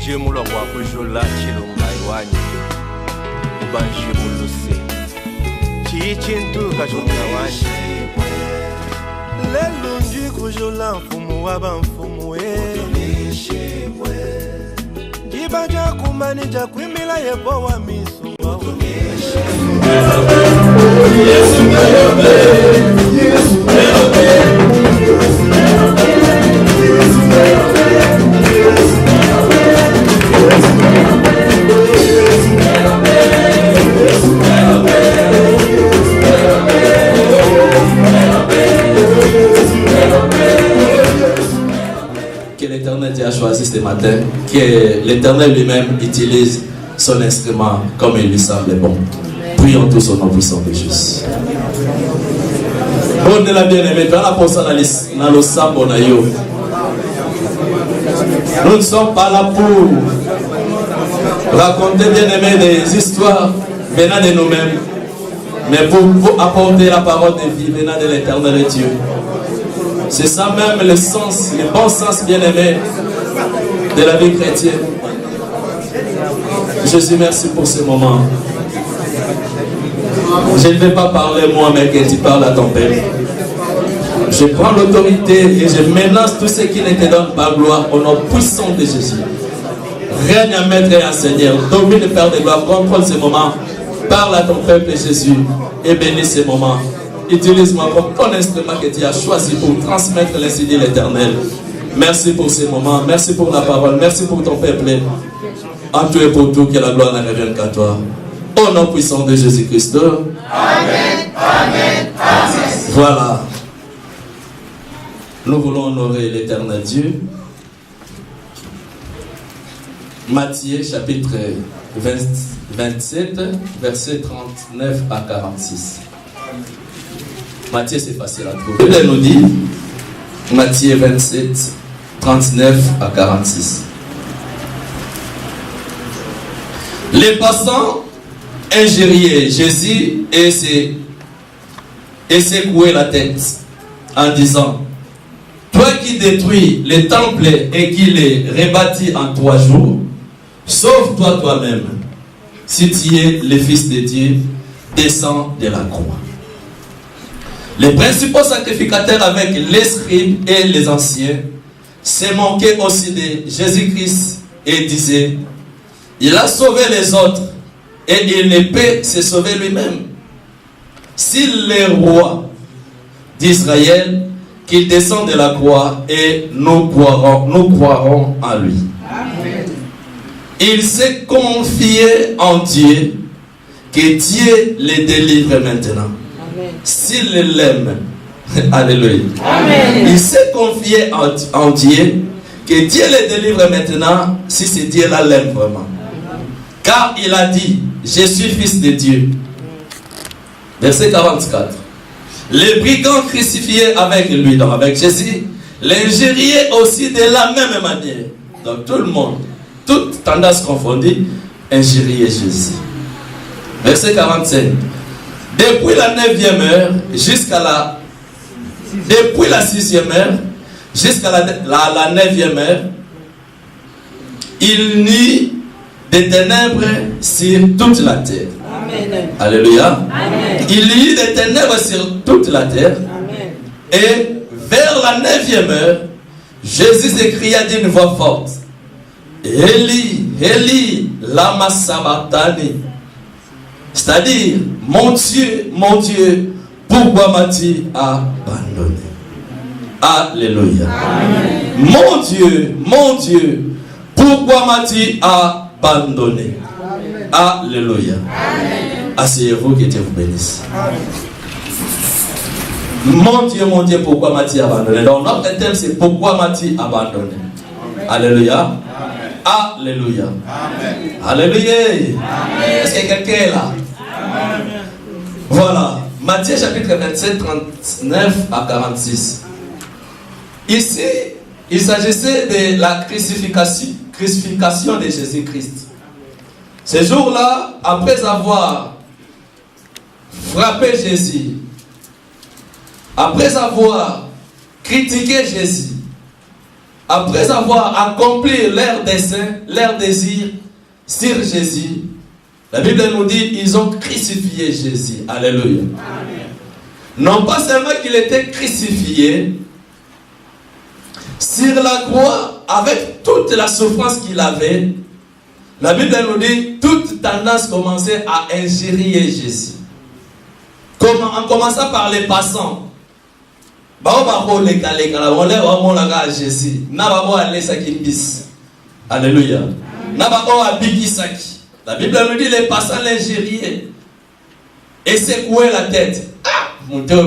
Dieu moulon wa kujola chilunga iwanyi ubanshi muluse chichintu kachunga wanyi lelungi kujola mfumu waba mfumu jibaja kumani jakwimila yebo wa misu que l'Éternel Dieu a choisi ce matin, que l'Éternel lui-même utilise son instrument comme il lui semble bon. Prions tous au nom puissant de Jésus. Bon de la bien-aimée, nous ne sommes pas là pour raconter bien-aimé des histoires venant de nous-mêmes, mais pour vous apporter la parole de vie venant de l'Éternel Dieu. C'est ça même le sens, le bon sens bien-aimé de la vie chrétienne. Jésus, merci pour ce moment. Je ne vais pas parler moi, mais que tu parles à ton Père. Je prends l'autorité et je menace tout ce qui ne te donne pas gloire au nom puissant de Jésus. Règne à maître et à Seigneur. Domine le Père de gloire. Contrôle ce moment. Parle à ton peuple Jésus et bénis ce moment. Utilise-moi comme ton instrument que tu as choisi pour transmettre l'insigne de l'Éternel. Merci pour ce moment. Merci pour la parole. Merci pour ton peuple. En tout et pour tout, que la gloire ne revienne qu'à toi. Au nom puissant de Jésus-Christ. Amen. Amen. Amen. Voilà. Nous voulons honorer l'Éternel Dieu. Matthieu chapitre 27, verset 39 à 46. Matthieu, c'est facile à trouver. La Bible nous dit, Matthieu 27, 39 à 46. Les passants injuriaient Jésus et secouaient la tête en disant: toi qui détruis les temples et qui les rebâtis en 3 jours, sauve-toi toi-même. Si tu es le Fils de Dieu, descends de la croix. Les principaux sacrificateurs avec les scribes et les anciens se moquaient aussi de Jésus-Christ et disaient: il a sauvé les autres et il ne peut se sauver lui-même. S'il est roi d'Israël, qu'il descende de la croix et nous croirons en lui. Amen. Il s'est confié en Dieu, que Dieu le délivre maintenant. S'il l'aime, alléluia. Amen. Il s'est confié en Dieu, que Dieu le délivre maintenant, si c'est Dieu là l'aime vraiment. Car il a dit: je suis fils de Dieu. Verset 44. Les brigands crucifiés avec lui, donc avec Jésus, l'injuriaient aussi de la même manière. Donc tout le monde, toute tendance confondue, injuriait Jésus. Verset 45. Depuis la 9e heure jusqu'à la... Depuis la 6e heure jusqu'à la 9e heure, il n'y eut des ténèbres sur toute la terre. Amen. Alléluia. Amen. Il y eut des ténèbres sur toute la terre. Amen. Et vers la 9e heure, Jésus s'écria d'une voix forte: Eli, Eli, lama sabachthani. C'est-à-dire, mon Dieu, pourquoi m'as-tu abandonné? Alléluia. Amen. Mon Dieu, pourquoi m'as-tu abandonné? Amen. Alléluia. Amen. Asseyez-vous, que Dieu vous bénisse. Amen. Mon Dieu, pourquoi m'as-tu abandonné? Donc notre thème c'est: pourquoi m'as-tu abandonné? Amen. Alléluia. Amen. Alléluia. Amen. Alléluia. Amen. Est-ce que quelqu'un est là? Amen. Voilà. Matthieu chapitre 27, 39 à 46. Ici, il s'agissait de la crucifixion de Jésus-Christ. Ce jour-là, après avoir frappé Jésus, après avoir critiqué Jésus, après avoir accompli leur dessein, leur désir sur Jésus, la Bible nous dit ils ont crucifié Jésus. Alléluia. Amen. Non pas seulement qu'il était crucifié sur la croix avec toute la souffrance qu'il avait, la Bible nous dit toute tendance commençait à injurier Jésus. En commençant par les passants. Alléluia. La Bible nous dit les passants l'injuriaient et secouaient la tête. Ah, mon Dieu,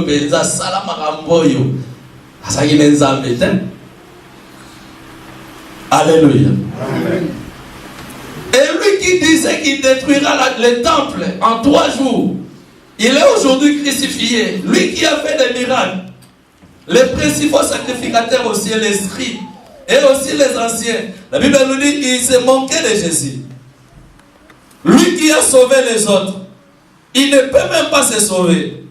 alléluia. Amen. Et lui qui disait qu'il détruira le temple en 3 jours, il est aujourd'hui crucifié. Lui qui a fait des miracles. Les principaux sacrificateurs aussi, les scribes et aussi les anciens. La Bible nous dit qu'il se moquait de Jésus. Lui qui a sauvé les autres, il ne peut même pas se sauver.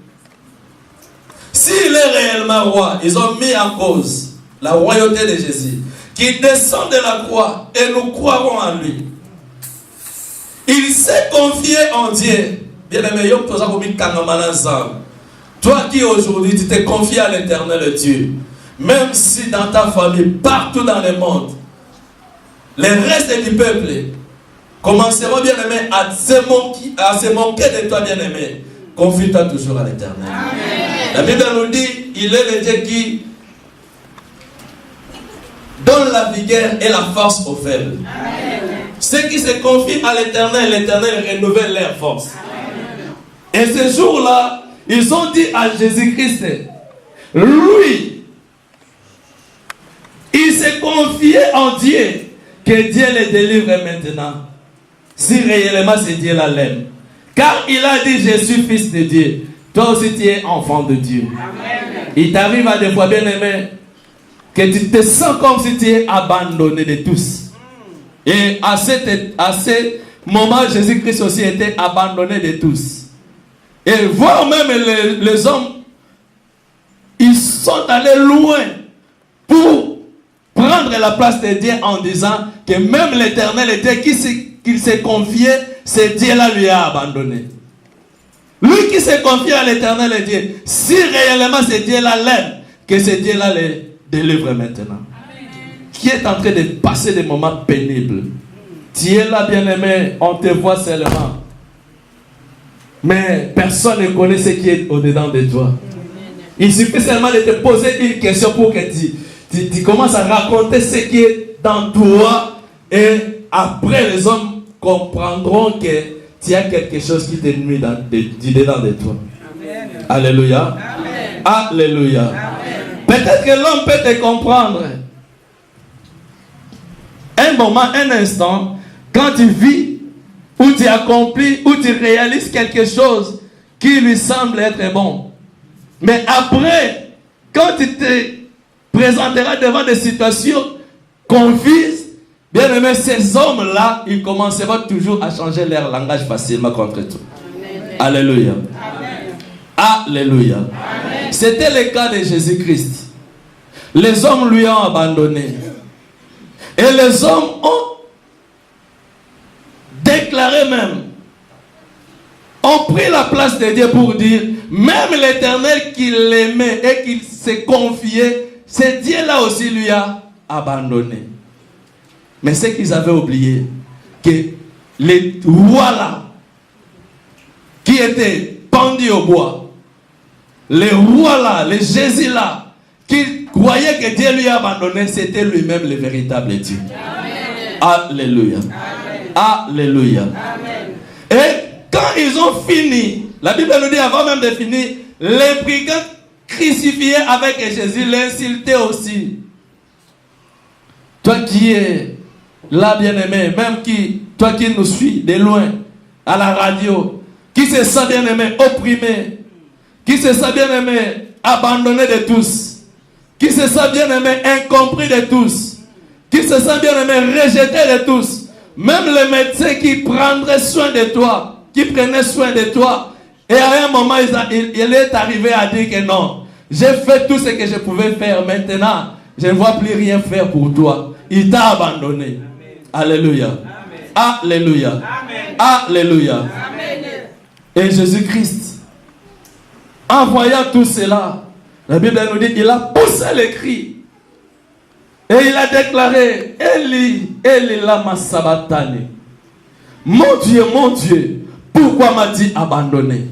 S'il est réellement roi, ils ont mis en cause la royauté de Jésus, qui descend de la croix et nous croirons en lui. Il s'est confié en Dieu. Bien-aimé, toi qui aujourd'hui tu t'es confié à l'Éternel Dieu, même si dans ta famille, partout dans le monde, les restes du peuple commenceront, bien-aimé, à se moquer de toi, bien-aimé, confie-toi toujours à l'Éternel. La Bible nous dit, il est le Dieu qui donne la vigueur et la force aux faibles. Ceux qui se confient à l'Éternel, l'Éternel renouvelle leur force. Et ce jour-là, ils ont dit à Jésus-Christ, lui, il s'est confié en Dieu, que Dieu le délivre maintenant. Si réellement c'est Dieu la l'aime. Car il a dit, je suis fils de Dieu. Toi aussi tu es enfant de Dieu. Amen. Il t'arrive à des fois, bien aimé, que tu te sens comme si tu es abandonné de tous. Et à ce moment, Jésus-Christ aussi était abandonné de tous. Et voir même les hommes, ils sont allés loin pour prendre la place de Dieu en disant que même l'Éternel était qu'il s'est confié, c'est Dieu-là lui a abandonné. Lui qui s'est confié à l'Éternel Dieu, si réellement c'est Dieu-là l'aime, que c'est Dieu-là le délivre maintenant. Amen. Qui est en train de passer des moments pénibles. Tu es là, bien-aimé, on te voit seulement. Mais personne ne connaît ce qui est au-dedans de toi. Il suffit seulement de te poser une question pour que tu commences à raconter ce qui est dans toi. Et après, les hommes comprendront que tu as quelque chose qui te nuit dedans de toi. Amen. Alléluia. Amen. Alléluia. Amen. Peut-être que l'homme peut te comprendre. Un moment, un instant, quand tu vis, où tu accomplis, où tu réalises quelque chose qui lui semble être bon. Mais après, quand tu te présenteras devant des situations confuses, bien aimé, ces hommes-là, ils commenceront toujours à changer leur langage facilement contre toi. Amen. Alléluia. Amen. Alléluia. Amen. C'était le cas de Jésus-Christ. Les hommes lui ont abandonné. Et les hommes ont déclaré même, ont pris la place de Dieu pour dire, même l'Éternel qui l'aimait et qui s'est confié, c'est Dieu là aussi lui a abandonné. Mais c'est qu'ils avaient oublié que les rois là, qui étaient pendus au bois, les rois là, les Jésus là, qui croyaient que Dieu lui a abandonné, c'était lui-même le véritable Dieu. Amen. Alléluia. Amen. Alléluia. Amen. Et quand ils ont fini, la Bible nous dit avant même de finir, les brigands crucifiés avec Jésus l'insultaient aussi. Toi qui es là, bien-aimé, même toi qui nous suis de loin, à la radio, qui se sent bien-aimé, opprimé, qui se sent bien-aimé, abandonné de tous, qui se sent bien aimé, incompris de tous, qui se sent bien aimé, rejeté de tous, même les médecins qui prendraient soin de toi, qui prenaient soin de toi, et à un moment, il est arrivé à dire que non, j'ai fait tout ce que je pouvais faire, maintenant, je ne vois plus rien faire pour toi. Il t'a abandonné. Alléluia. Alléluia. Alléluia. Et Jésus-Christ, en voyant tout cela, la Bible nous dit qu'il a poussé les cris. Et il a déclaré, Eli, Eli lama sabachthani. Mon Dieu, pourquoi m'as-tu abandonné?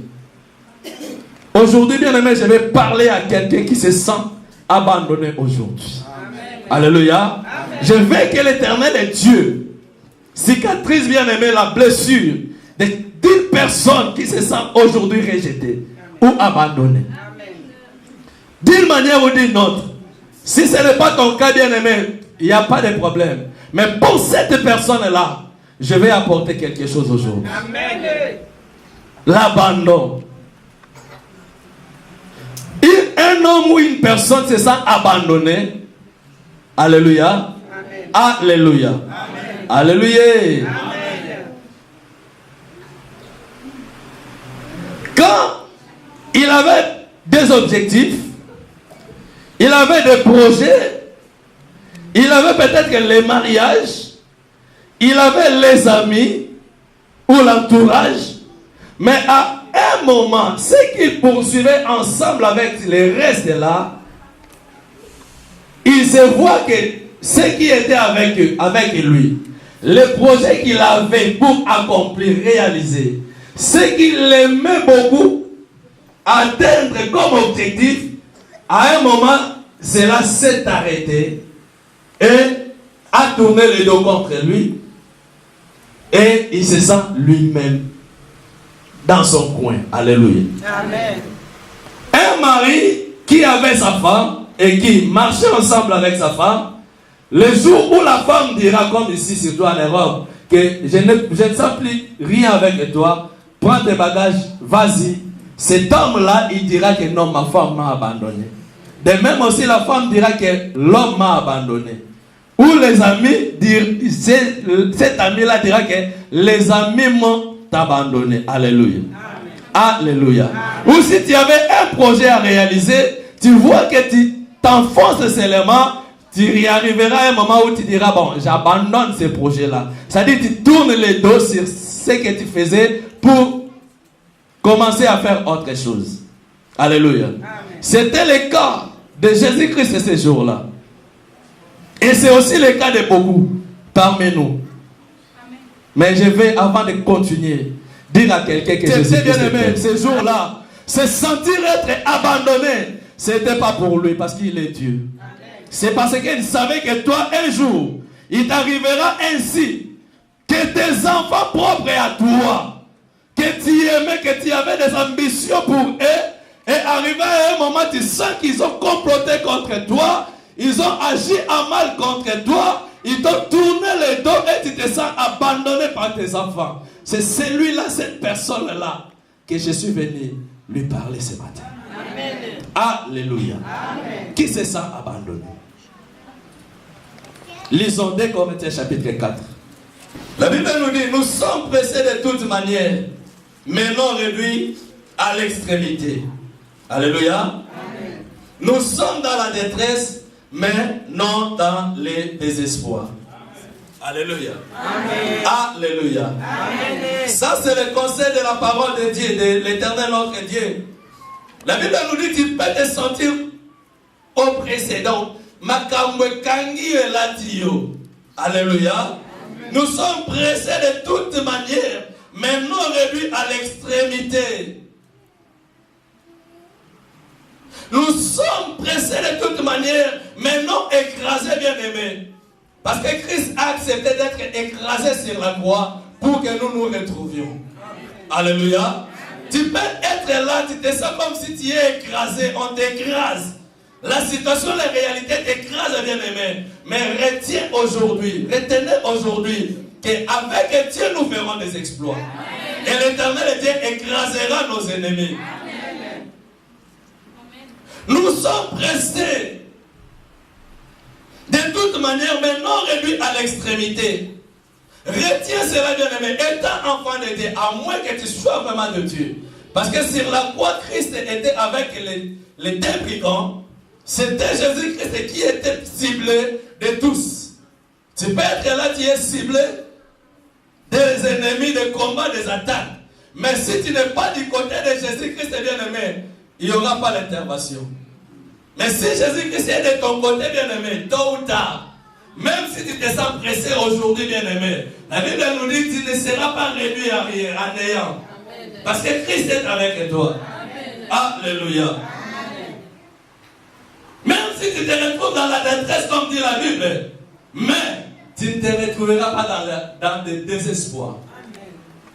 Aujourd'hui, bien aimé, je vais parler à quelqu'un qui se sent abandonné aujourd'hui. Alléluia. Amen. Je veux que l'Éternel est Dieu cicatrise, bien aimé, la blessure de 10 personnes qui se sentent aujourd'hui rejetées ou abandonnées. D'une manière ou d'une autre. Si ce n'est pas ton cas, bien aimé, il n'y a pas de problème. Mais pour cette personne-là, je vais apporter quelque chose aujourd'hui. L'abandon. Un homme ou une personne se sent abandonné. Alléluia. Amen. Alléluia. Amen. Alléluia. Amen. Quand il avait des objectifs, il avait des projets, il avait peut-être les mariages, il avait les amis ou l'entourage, mais à un moment, ce qu'ils poursuivaient ensemble avec les restes là, il se voit que ce qui était avec lui, les projets qu'il avait pour accomplir, réaliser, ce qu'il aimait beaucoup, atteindre comme objectif, à un moment, cela s'est arrêté et a tourné le dos contre lui et il se sent lui-même dans son coin. Alléluia. Amen. Un mari qui avait sa femme et qui marchait ensemble avec sa femme, le jour où la femme dira, comme ici surtout en Europe, que je ne sens plus rien avec toi, prends tes bagages, vas-y. Cet homme-là, il dira que non, ma femme m'a abandonné. De même aussi, la femme dira que l'homme m'a abandonné. Ou les amis, cet ami-là dira que les amis m'ont abandonné. Alléluia. Amen. Alléluia. Amen. Ou si tu avais un projet à réaliser, tu vois que tu t'enfonces seulement, tu y arriveras à un moment où tu diras, bon, j'abandonne ce projet-là. C'est-à-dire que tu tournes le dos sur ce que tu faisais pour commencer à faire autre chose. Alléluia. Amen. C'était le cas de Jésus-Christ ce jour-là. Et c'est aussi le cas de beaucoup parmi nous. Amen. Mais je vais, avant de continuer, dire à quelqu'un que Jésus-Christ bien aimé, ce jour-là, se sentir être abandonné, ce n'était pas pour lui parce qu'il est Dieu. C'est parce qu'il savait que toi, un jour, il t'arrivera ainsi, que tes enfants propres à toi, que tu aimais, que tu avais des ambitions pour eux, et arrivé à un moment, tu sens qu'ils ont comploté contre toi, ils ont agi en mal contre toi, ils t'ont tourné le dos et tu te sens abandonné par tes enfants. C'est celui-là, cette personne-là, que je suis venu lui parler ce matin. Amen. Alléluia. Amen. Qui se sent abandonné? Lisons 2 Corinthiens chapitre 4. La Bible nous dit, nous sommes pressés de toute manière, mais non réduits à l'extrémité. Alléluia. Amen. Nous sommes dans la détresse, mais non dans le désespoir. Alléluia. Amen. Alléluia. Amen. Ça, c'est le conseil de la parole de Dieu, de l'Éternel notre Dieu. La Bible nous dit, tu peux te sentir oppressé. Donc, alléluia. Nous sommes pressés de toute manière, mais non réduits à l'extrémité. Nous sommes pressés de toute manière, mais non écrasés, bien aimés. Parce que Christ a accepté d'être écrasé sur la croix pour que nous nous retrouvions. Alléluia. Tu peux être là, tu te sens comme si tu es écrasé, on t'écrase. La situation, la réalité t'écrase, bien aimé. Mais retiens aujourd'hui, retenez aujourd'hui qu'avec Dieu nous ferons des exploits. Amen. Et l'Éternel Dieu écrasera nos ennemis. Amen. Nous sommes pressés toute manière, mais non réduit à l'extrémité. Retiens cela, bien-aimé, étant enfant de Dieu, à moins que tu sois vraiment de Dieu. Parce que sur la croix, Christ était avec les deux brigands. C'était Jésus-Christ qui était ciblé de tous. Tu peux être là, tu es ciblé des ennemis, des combats, des attaques. Mais si tu n'es pas du côté de Jésus-Christ, bien-aimé, il n'y aura pas d'intervention. Mais si Jésus-Christ est de ton côté, bien-aimé, tôt ou tard, même si tu te sens pressé aujourd'hui, bien-aimé, la Bible nous dit que tu ne seras pas réduit à néant. Parce que Christ est avec toi. Amen. Alléluia. Amen. Même si tu te retrouves dans la détresse, comme dit la Bible, mais tu ne te retrouveras pas dans le désespoir.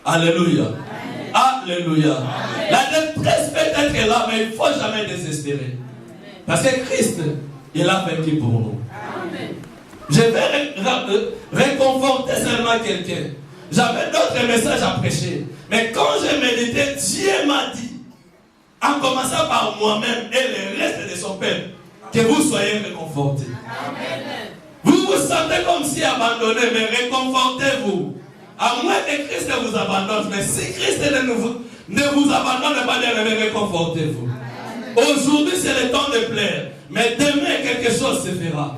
Amen. Alléluia. Amen. Alléluia. Amen. La détresse peut être là, mais il ne faut jamais désespérer. Amen. Parce que Christ, il a vaincu pour nous. Amen. Je vais réconforter seulement quelqu'un. J'avais d'autres messages à prêcher. Mais quand j'ai médité, Dieu m'a dit, en commençant par moi-même et le reste de son peuple, que vous soyez réconfortés. Amen. Vous vous sentez comme si abandonné, mais réconfortez-vous. À moins que Christ vous abandonne. Mais si Christ ne vous abandonne pas, bien réconfortez-vous. Aujourd'hui, c'est le temps de plaire. Mais demain, quelque chose se fera.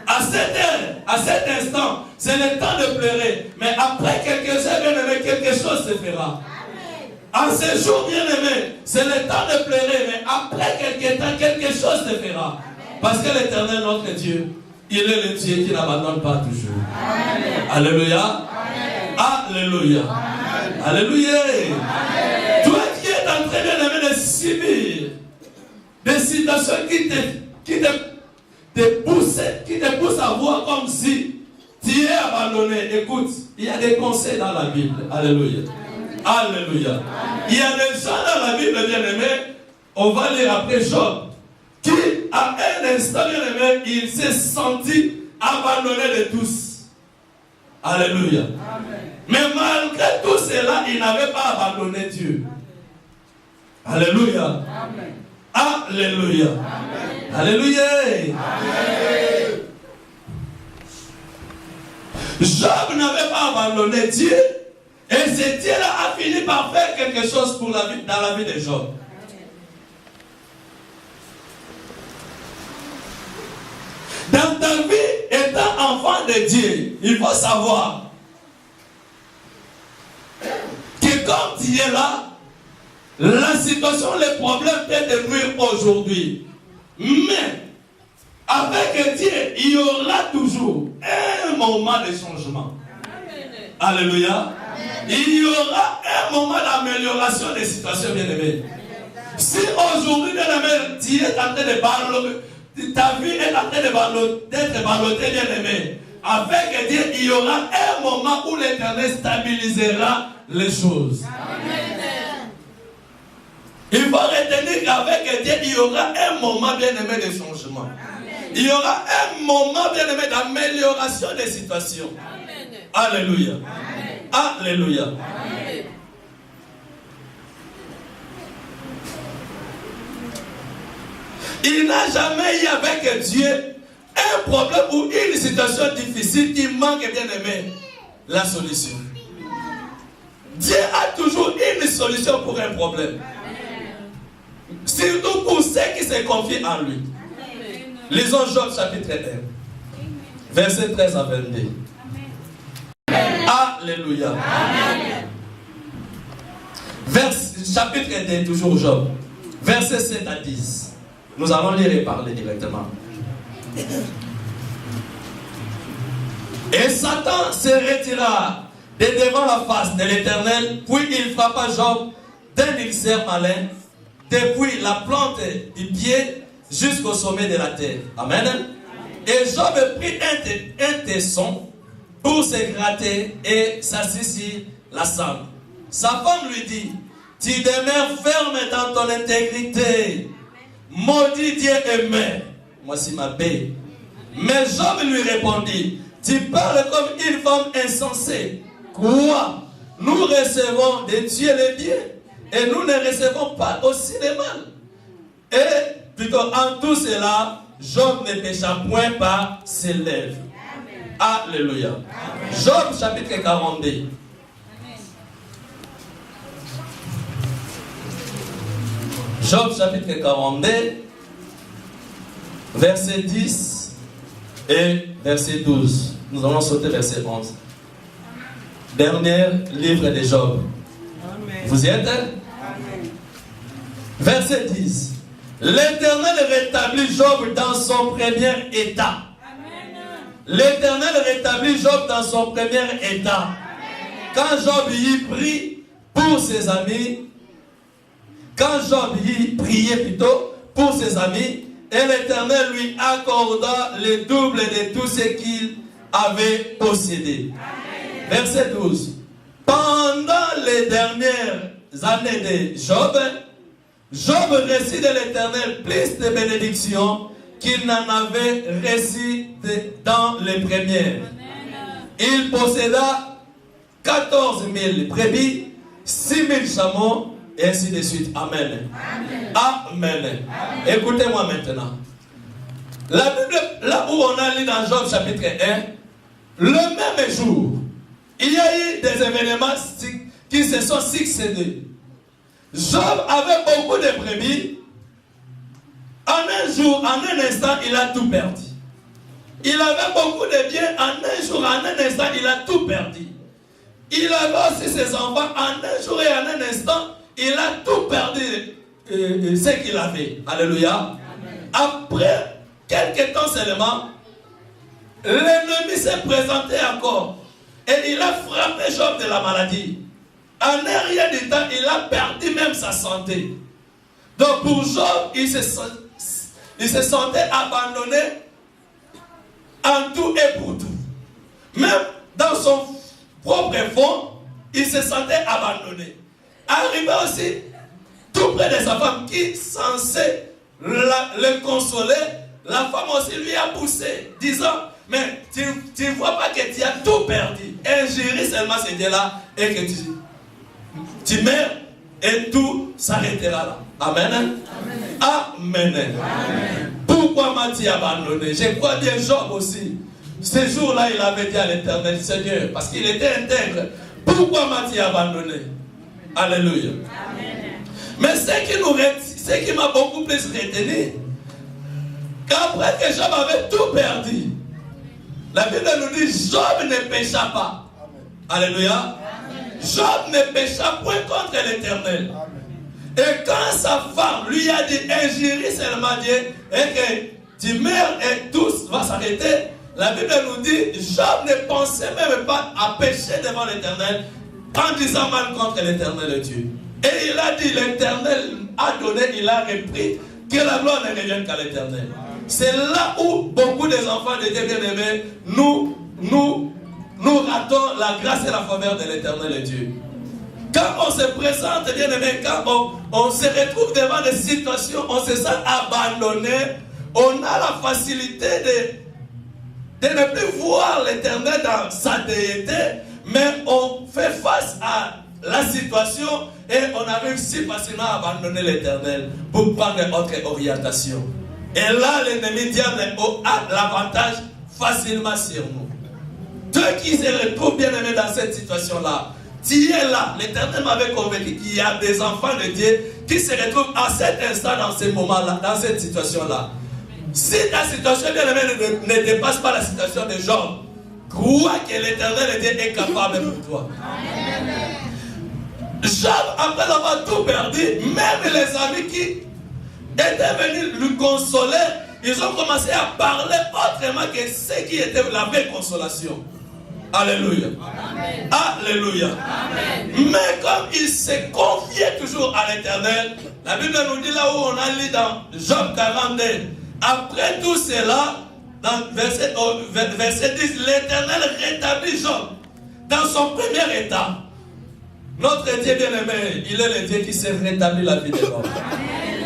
À cette heure, à cet instant, c'est le temps de pleurer. Mais après quelques heures, bien-aimé, quelque chose se fera. En ce jour, bien-aimé, c'est le temps de pleurer. Mais après quelques temps, quelque chose se fera. Parce que l'Éternel, notre Dieu, il est le Dieu qui n'abandonne pas toujours. Amen. Alléluia. Amen. Alléluia. Amen. Alléluia. Amen. Toi qui es en train, bien-aimé, de subir des situations qui te pousse à voir comme si tu es abandonné. Écoute, il y a des conseils dans la Bible. Alléluia. Alléluia. Amen. Il y a des gens dans la Bible, bien-aimé, on va lire après Job, qui à un instant, bien-aimé, il s'est senti abandonné de tous. Alléluia. Amen. Mais malgré tout cela, il n'avait pas abandonné Dieu. Alléluia. Amen. Alléluia. Amen. Alléluia. Amen. Job n'avait pas abandonné Dieu. Et ce Dieu-là a fini par faire quelque chose pour dans la vie de Job. Dans ta vie, étant enfant de Dieu, il faut savoir que quand tu es là, la situation, les problèmes peuvent te nuire aujourd'hui. Mais avec Dieu, il y aura toujours un moment de changement. Amen. Alléluia. Amen. Il y aura un moment d'amélioration des situations, bien-aimées. Si aujourd'hui, bien-aimé, tu es en train de balloter, ta vie est en train d'être ballottée, bien-aimé, avec Dieu, il y aura un moment où l'Éternel stabilisera les choses. Amen. Il faut retenir qu'avec Dieu, il y aura un moment bien-aimé de changement. Amen. Il y aura un moment bien-aimé d'amélioration des situations. Amen. Alléluia. Amen. Alléluia. Amen. Il n'a jamais eu avec Dieu un problème ou une situation difficile qui manque, bien-aimé, la solution. Dieu a toujours une solution pour un problème. Surtout pour ceux qui se confient en lui. Amen. Lisons Job chapitre 1, verset 13 à 22. Amen. Alléluia. Chapitre 1, toujours Job, verset 7 à 10. Nous allons lire et parler directement. Et Satan se retira de devant la face de l'Éternel, puis il frappa Job d'un ulcère malin, depuis la plante du pied jusqu'au sommet de la terre. Amen. Et Job prit un tesson pour se gratter et s'assit sur la cendre. Sa femme lui dit, tu demeures ferme dans ton intégrité. Maudit Dieu aimé. Voici ma paix. Mais Job lui répondit, tu parles comme une femme insensée. Quoi? Nous recevons de Dieu le bien et nous ne recevons pas aussi le mal. Et plutôt en tout cela, Job ne pécha point par ses lèvres. Alléluia. Job chapitre 42. Job chapitre 42, verset 10 et verset 12. Nous allons sauter verset 11. Dernier livre de Job. Amen. Vous y êtes? Amen. Verset 10. L'Éternel rétablit Job dans son premier état. L'Éternel rétablit Job dans son premier état. Amen. Quand Job y prie pour ses amis, quand Job y priait plutôt pour ses amis, et l'Éternel lui accorda le double de tout ce qu'il avait possédé. Amen. Verset 12. Pendant les dernières années de Job, Job reçut de l'Éternel plus de bénédictions qu'il n'en avait reçu dans les premières. Amen. Il posséda 14 000 brebis, 6 000 chameaux, et ainsi de suite. Amen. Amen. Amen. Amen. Écoutez-moi maintenant. La Bible, là où on a lu dans Job chapitre 1, le même jour, il y a eu des événements qui se sont succédés. Job avait beaucoup de brebis. En un jour, en un instant, il a tout perdu. Il avait beaucoup de biens. En un jour, en un instant, il a tout perdu. Il avait aussi ses enfants. En un jour et en un instant, il a tout perdu ce qu'il avait. Alléluia. Amen. Après quelques temps seulement, l'ennemi s'est présenté encore. Et il a frappé Job de la maladie. En un rien de temps, il a perdu même sa santé. Donc pour Job, il se sentait abandonné en tout et pour tout. Même dans son propre fond, il se sentait abandonné. Arrivé aussi, tout près de sa femme qui censait le consoler, la femme aussi lui a poussé, disant, mais tu ne vois pas que tu as tout perdu. Ingérer seulement ce Dieu-là et que tu meurs et tout s'arrêtera là. Amen. Amen. Amen. Amen. Pourquoi m'as-tu abandonné? Je crois bien Job aussi. Ce jour-là, il avait dit à l'Éternel, Seigneur, parce qu'il était intègre, pourquoi m'as-tu abandonné? Alléluia. Amen. Mais ce qui m'a beaucoup plus retenu, qu'après que Job avait tout perdu, la Bible nous dit, Job ne pécha pas. Amen. Alléluia. Amen. Job ne pécha point contre l'Éternel. Et quand sa femme lui a dit, injure seulement Dieu, et que tu meurs et tout va s'arrêter, la Bible nous dit, Job ne pensait même pas à pécher devant l'Éternel, en disant mal contre l'Éternel Dieu. Et il a dit, l'Éternel a donné, il a repris, que la gloire ne revienne qu'à l'Éternel. C'est là où beaucoup des enfants de Dieu bien-aimés, nous ratons la grâce et la faveur de l'Éternel Dieu. Quand on se présente, bien-aimés, quand on se retrouve devant des situations, on se sent abandonné, on a la facilité de ne plus voir l'Éternel dans sa déité, mais on fait face à la situation et on arrive si facilement à abandonner l'Éternel pour prendre autre orientation. Et là, l'ennemi diable a l'avantage facilement sur nous. Ceux qui se retrouvent bien aimés dans cette situation-là, tu es là, l'Éternel m'avait convaincu qu'il y a des enfants de Dieu qui se retrouvent à cet instant, dans ce moment-là, dans cette situation-là. Si ta situation bien aimée ne dépasse pas la situation de Job, crois que l'Éternel Dieu est capable pour toi. Job, après avoir tout perdu, même les amis qui étaient venus le consoler, ils ont commencé à parler autrement que ce qui était la vraie consolation. Alléluia. Amen. Alléluia. Amen. Mais comme il s'est confié toujours à l'Éternel, la Bible nous dit là où on a lu dans Job 42, après tout cela, dans verset 10, l'Éternel rétablit Job dans son premier état. Notre Dieu bien-aimé, il est le Dieu qui s'est rétabli la vie de l'homme.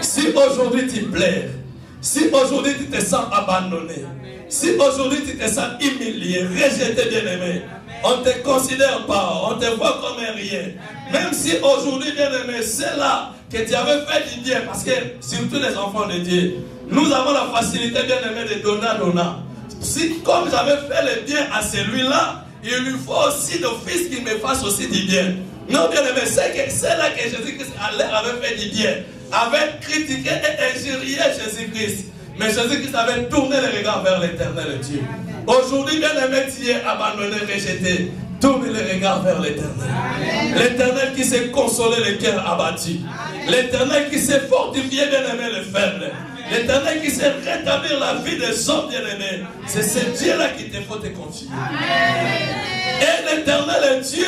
Si aujourd'hui tu pleures, si aujourd'hui tu te sens abandonné, si aujourd'hui tu te sens humilié, rejeté bien-aimé, on ne te considère pas, on te voit comme un rien. Même si aujourd'hui bien-aimé, c'est là que tu avais fait du bien, parce que surtout les enfants de Dieu, Nous avons la facilité, bien aimé, de donner à donner. Si, comme j'avais fait le bien à celui-là, il lui faut aussi d'office qu'il me fasse aussi du bien. Non, bien aimé, c'est là que Jésus-Christ avait fait du bien, avait critiqué et injurié Jésus-Christ. Mais Jésus-Christ avait tourné le regard vers l'éternel Dieu. Aujourd'hui, bien aimé, tu es abandonné, rejeté. Tourne le regard vers l'éternel. L'éternel qui s'est consolé le cœur abattu. L'éternel qui s'est fortifié, bien aimé, le faible. L'éternel qui sait rétablir la vie des hommes bien-aimés. C'est ce Dieu-là qui te faut te confier. Et l'éternel Dieu,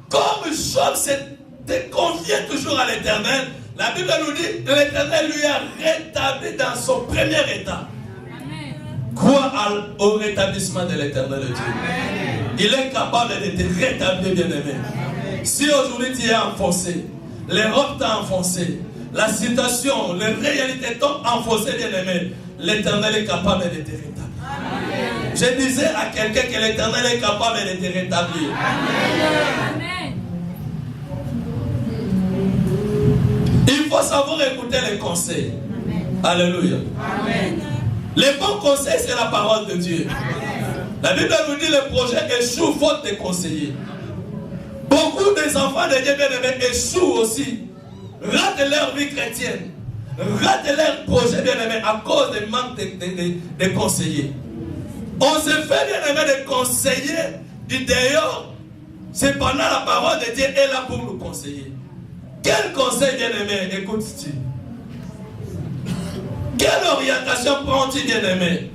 comme Job te confie toujours à l'éternel, la Bible nous dit que l'éternel lui a rétabli dans son premier état. Crois au rétablissement de l'éternel Dieu. Il est capable de te rétablir, bien-aimé. Si aujourd'hui tu es enfoncé, l'Europe t'a enfoncé, la situation, les réalités t'ont enfoncé, bien-aimé, l'éternel est capable de te rétablir. Je disais à quelqu'un que l'éternel est capable de te rétablir. Amen. Il faut savoir écouter les conseils. Amen. Alléluia. Amen. Les bons conseils, c'est la parole de Dieu. Amen. La Bible nous dit le projet échoue faute de conseillers. Beaucoup des enfants de Dieu bien-aimés échouent aussi. Ratent leur vie chrétienne. Ratent leur projet bien-aimé à cause du manque de conseillers. On se fait bien-aimé de conseiller du dehors. C'est pendant la parole de Dieu est là pour nous conseiller. Quel conseil bien-aimé écoutes-tu? Quelle orientation prends-tu bien-aimé?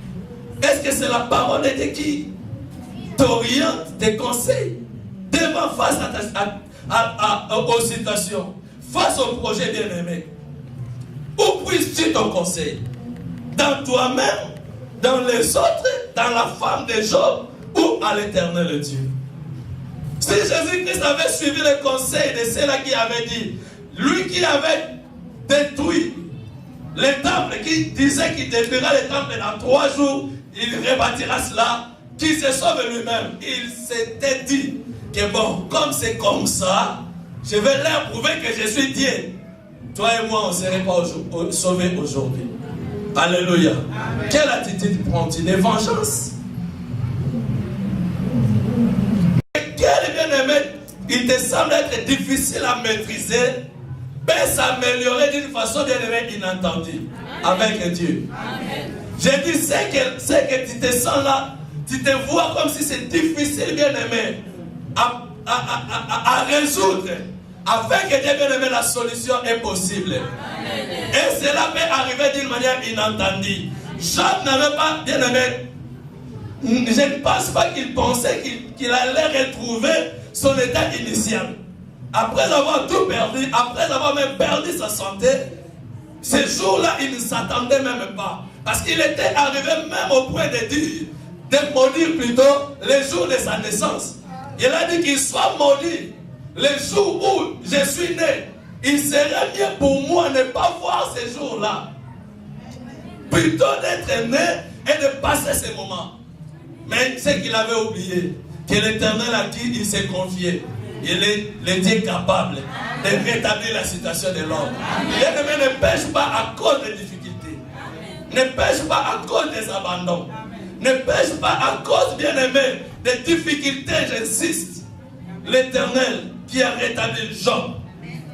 Est-ce que c'est la parole de Dieu qui t'oriente, te conseille devant face aux situations, face au projet bien-aimé? Où puisses-tu ton conseil? Dans toi-même, dans les autres, dans la femme de Job ou à l'éternel Dieu? Si Jésus-Christ avait suivi le conseil de ceux-là qui avaient dit, lui qui avait détruit le temple, qui disait qu'il détruira le temple dans 3 jours, il rebâtira cela, qui se sauve lui-même. Il s'était dit que bon, comme c'est comme ça, je vais leur prouver que je suis Dieu. Toi et moi, on ne serait pas sauvés aujourd'hui. Alléluia. Amen. Quelle attitude prends-tu? De vengeance? Quel bien-aimé, il te semble être difficile à maîtriser, peut s'améliorer d'une façon bien-aimée inattendue avec Dieu. Amen. J'ai dit, c'est que tu te sens là, tu te vois comme si c'est difficile bien-aimé à résoudre. Afin que Dieu bien-aimé, la solution est possible. Amen. Et cela peut arriver d'une manière inattendue. Job n'avait pas bien-aimé. Je ne pense pas qu'il pensait qu'il allait retrouver son état initial. Après avoir tout perdu, après avoir même perdu sa santé, ce jour-là, il ne s'attendait même pas. Parce qu'il était arrivé même au point de maudire plutôt les jours de sa naissance. Il a dit qu'il soit maudit le jour où je suis né. Il serait mieux pour moi de ne pas voir ces jours-là. Plutôt d'être né et de passer ces moments. Mais ce qu'il avait oublié, que l'Éternel à qui il s'est confié, il est le Dieu capable de rétablir la situation de l'homme. Bien-aimé, ne pêche pas à cause des difficultés. Ne pêche pas à cause des abandons. Ne pêche pas à cause, bien-aimé, des difficultés, j'insiste. L'Éternel qui a rétabli Job,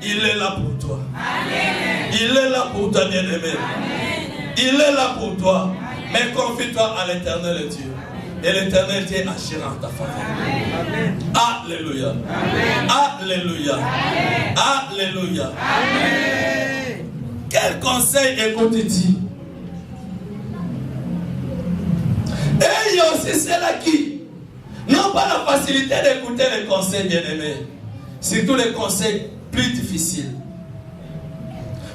il est là pour toi. Amen. Il est là pour toi, bien-aimé. Il est là pour toi. Amen. Mais confie-toi à l'Éternel Dieu. Et l'Éternel Dieu agira en ta faveur. Alléluia. Amen. Alléluia. Amen. Alléluia. Amen. Quel conseil écoutes-tu? Et il y a aussi ceux-là qui n'ont pas la facilité d'écouter les conseils bien-aimés. Surtout les conseils plus difficiles.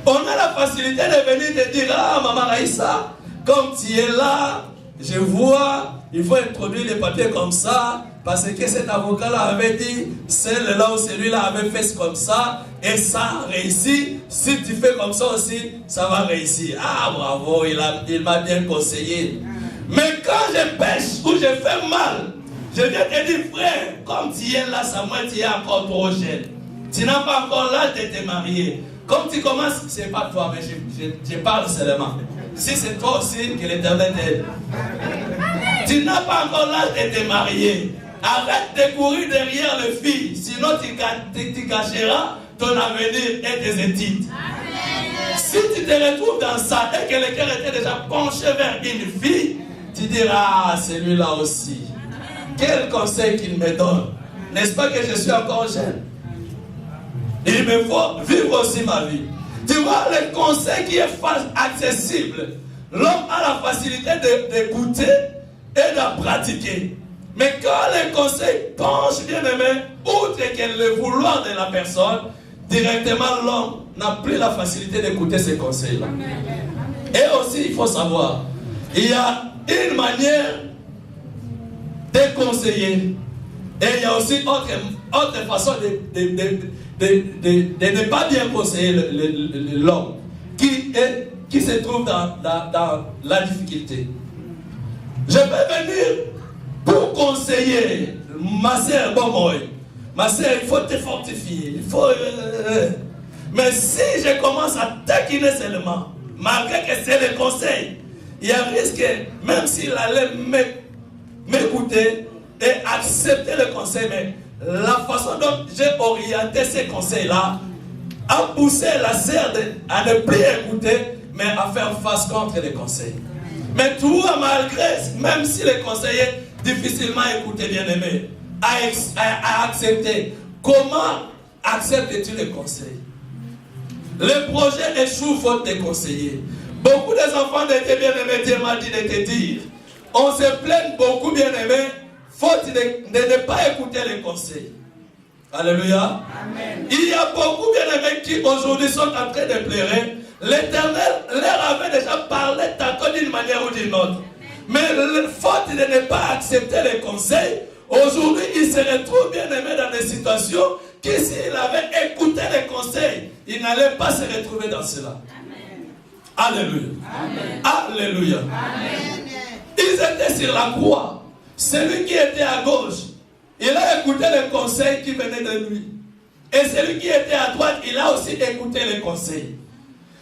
On a la facilité de venir te dire, ah maman Raïssa, comme tu es là, je vois, il faut introduire les papiers comme ça, parce que cet avocat-là avait dit, celle-là ou celui-là avait fait comme ça, et ça a réussi. Si tu fais comme ça aussi, ça va réussir. Ah bravo, il m'a bien conseillé. Mais quand je pêche ou je fais mal, je viens te dire, frère, comme tu es là, Samuel, tu es encore trop jeune. Tu n'as pas encore l'âge de te marier. Comme tu commences, ce n'est pas toi, mais je parle seulement. si c'est toi aussi que l'Éternel t'aide. Tu n'as pas encore l'âge de te marier. Arrête de courir derrière les filles, sinon tu gâcheras ton avenir et tes études. Si tu te retrouves dans ça et que le cœur était déjà penché vers une fille, tu diras, ah, celui-là aussi. Quel conseil qu'il me donne. N'est-ce pas que je suis encore jeune? Il me faut vivre aussi ma vie. Tu vois, le conseil qui est accessible, l'homme a la facilité d'écouter et de pratiquer. Mais quand le conseil penche, bien aimé, outre que le vouloir de la personne, directement l'homme n'a plus la facilité d'écouter ces conseils-là. Et aussi, il faut savoir, il y a une manière de conseiller. Et il y a aussi autre façon de ne pas bien conseiller l'homme qui se trouve dans la difficulté. Je peux venir pour conseiller ma sœur, ma sœur, il faut te fortifier. Il faut, mais si je commence à taquiner seulement, malgré que c'est le conseil, il y a un risque, même s'il allait m'écouter et accepter le conseil, mais la façon dont j'ai orienté ces conseils-là a poussé la sœur à ne plus écouter, mais à faire face contre les conseils. Mais toi, malgré, même si les conseillers difficilement écouté, bien-aimé, à accepter, comment acceptes-tu les conseils? Le projet échoue faute de conseillers. Beaucoup des enfants de tes bien-aimés, Dieu m'a dit de te dire, on se plaint beaucoup, bien-aimés, faute de ne pas écouter les conseils. Alléluia. Amen. Il y a beaucoup bien-aimés qui aujourd'hui sont en train de pleurer. L'Éternel leur avait déjà parlé tantôt d'une manière ou d'une autre. Mais faute de ne pas accepter les conseils, aujourd'hui il se retrouve bien-aimé dans des situations que s'il avait écouté les conseils, il n'allait pas se retrouver dans cela. Amen. Alléluia. Amen. Alléluia. Amen. Ils étaient sur la croix. Celui qui était à gauche, il a écouté les conseils qui venaient de lui. Et celui qui était à droite, il a aussi écouté les conseils.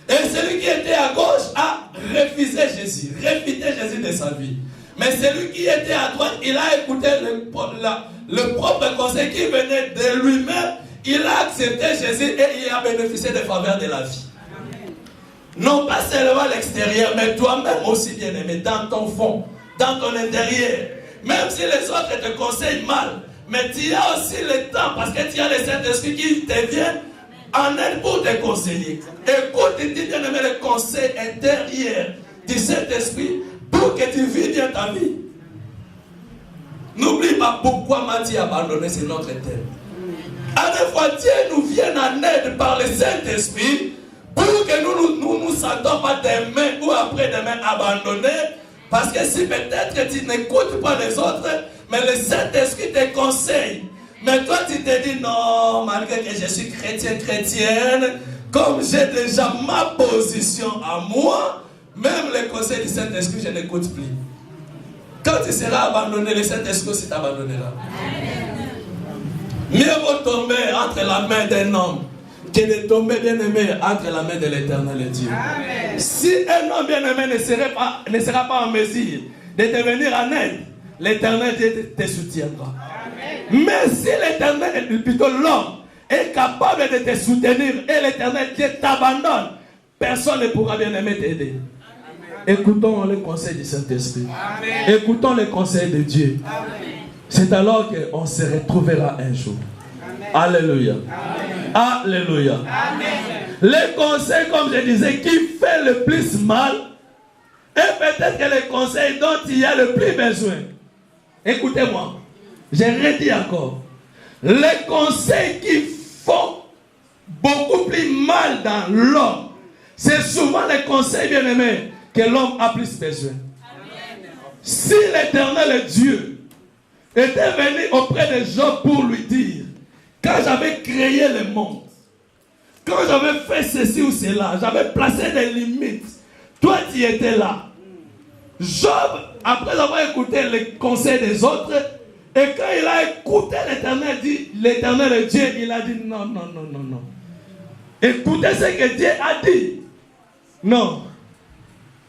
Et celui qui était à gauche a refusé Jésus, réfuté Jésus de sa vie. Mais celui qui était à droite, il a écouté le propre conseil qui venait de lui-même. Il a accepté Jésus et il a bénéficié des faveurs de la vie. Amen. Non pas seulement à l'extérieur, mais toi-même aussi, bien-aimé, dans ton fond, dans ton intérieur. Même si les autres te conseillent mal, mais tu as aussi le temps, parce que tu as le Saint-Esprit qui te vient en aide pour te conseiller. Écoute, tu dis bien-aimé le conseil intérieur du Saint-Esprit pour que tu vives bien ta vie. N'oublie pas pourquoi Matthieu a abandonné, c'est notre thème. À des fois, Dieu nous vient en aide par le Saint-Esprit pour que nous ne sentons pas demain ou après-demain abandonnés. Parce que si peut-être tu n'écoutes pas les autres, mais le Saint-Esprit te conseille. Mais toi tu te dis non, malgré que je suis chrétienne, comme j'ai déjà ma position à moi, même les conseils du Saint-Esprit, je n'écoute plus. Quand tu seras abandonné, le Saint-Esprit aussi t'abandonnera. Mieux vaut tomber entre la main d'un homme que de tomber bien-aimé entre la main de l'Éternel Dieu. Amen. Si un homme bien-aimé ne sera pas en mesure de te venir en aide, l'Éternel Dieu te soutiendra. Amen. Mais si l'Éternel, plutôt l'homme, est capable de te soutenir et l'Éternel Dieu t'abandonne, personne ne pourra bien-aimé t'aider. Écoutons le conseil du Saint-Esprit. Amen. Écoutons le conseil de Dieu. Amen. C'est alors qu'on se retrouvera un jour. Amen. Alléluia. Amen. Alléluia. Amen. Les conseils, comme je disais, qui fait le plus mal, et peut-être que les conseils dont il y a le plus besoin. Écoutez-moi, je redis encore. Les conseils qui font beaucoup plus mal dans l'homme, c'est souvent les conseils bien-aimés que l'homme a plus besoin. Amen. Si l'Éternel Dieu était venu auprès de Job pour lui dire, quand j'avais créé le monde, quand j'avais fait ceci ou cela, j'avais placé des limites, toi tu étais là. Job, après avoir écouté les conseils des autres, et quand il a écouté l'Éternel Dieu, il a dit non. Écoutez ce que Dieu a dit. Non.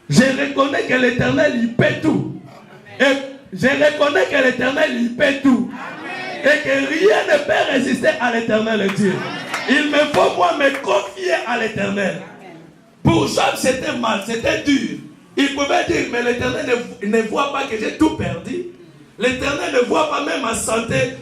Je reconnais que l'Éternel, il paie tout. Et je reconnais que l'Éternel, il paie tout. Et que rien ne peut résister à l'Éternel Dieu. Il me faut, moi, me confier à l'Éternel. Pour Job, c'était mal, c'était dur. Il pouvait dire, mais l'Éternel ne voit pas que j'ai tout perdu. L'Éternel ne voit pas même ma santé